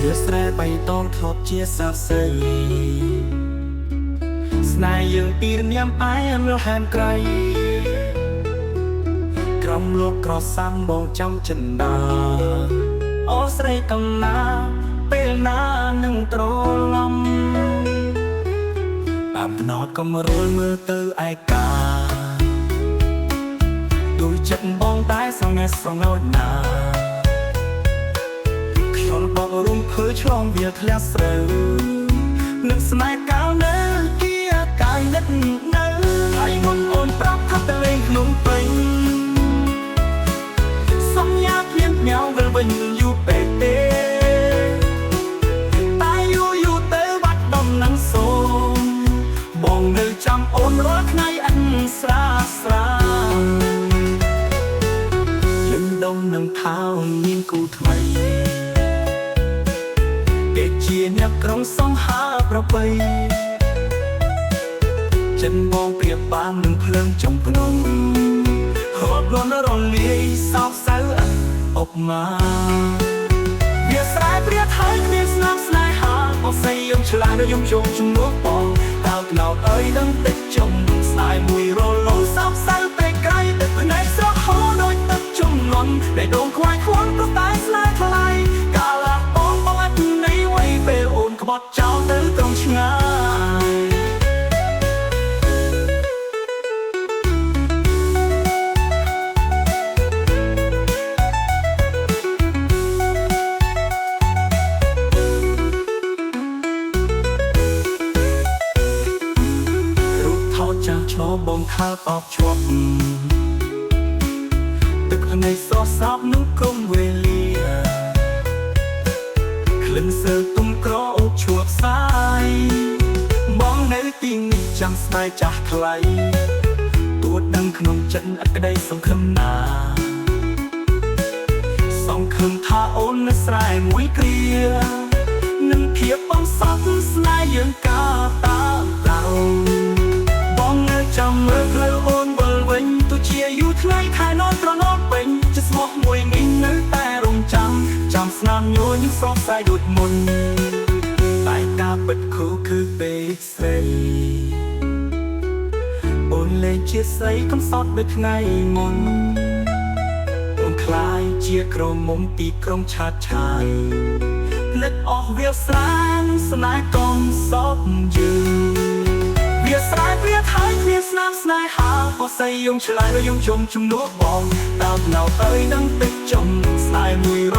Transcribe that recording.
វាស្រែបៃតងធ្លាប់ជាសរសេរស្នេហ៍យើងពីរនាមឯមលហែមក្រៃក្រំលោកក្រសាំបងចាំចិនដាអូស្រីកំណាពេលណានឹងត្រឡំតាមណត់កំរុលមើលទៅឯកាដូចចិត្តបងតែសងេះស្រងោចណាខ្ញុំបងរុំភើឆ្លងវាធ្លាក់ស្រូវនឹងស្នេហ៍កាលនៅជាកាយនិតនៅហើយមុនអូនប្រាប់ថាទៅលេងក្នុងពេញសន្យាភ្លៀងញ៉ៅវិលវិញយូរពេកទេតែយូរទៅបាត់ដំណឹងសូមបងនៅចាំអូនរាល់ថ្ងៃអិនស្រាស្រាលឹងដងនឹងថោមានគូថ្មីគេជាអ្នកក្រុងសង្ហាប្របីចិនបងប្រៀបបាននឹងភ្លើងចំភ្នំហូបលន់រលាយសោកសៅអុកមកវាស្រែព្រាថហើយគ្មានស្នាមស្នេហាអស់ស្អីយំឆ្លាស់នៅយំជុំជំនួសបងតើក្លោតអើយដឹងតិចចំស្នេហ៍មួយរលងសោកសៅពេកក្រៃទឹកភ្នែកស្រក់ហូរដូចទឹកជំនន់ដែលដងខ្វាយខ្វល់ព្រោះតែស្នេហ៍ថ្លៃកាលបងអត់នៃវ័យពេលអូនក្បត់ចោលទៅត្រង់ឆ្ងាយបងខាតអបជាប់ទឹកភ្នែកសោកនឹងគុំវេលាក្លិនសើទុំក្រអូបឈួបសាយបងនៅទីនេះចាំស្នេហ៍ចាស់ថ្លៃទួតដឹងក្នុងចិត្តអក្តីសង្ឃឹមណាសង្ឃឹមថាអូននៅស្រែមួយគ្រានឹងភាពបងសត់ស្នេហ៍យើងកាតាមដៅចាំមើលផ្លូវអូនវិលវិញទោះជាយូរថ្ងៃខែននត្រណប់ពេញជាស្មោះមួយនេះនៅតែរងចាំស្នាមញញស្រស់ស្រាយដូចមុនតែការពិតគូគឺពេលស្រីអូនលេងជាស្រីកំសត់ដូចថ្ងៃមុនអូនคล้ายជាក្រមុំទីក្រុងឆាតឆាយភ្លេចអស់វាស្រានស្នេហ៍កំសត់យឺវាស្រែព្រាថហើយគ្មានស្នាមស្នេហាអស់ស្អីយំឆ្លើយយំជុំជំនួសបងតើណៅអើយនឹងទឹកចំស្នេហ៍មួយរ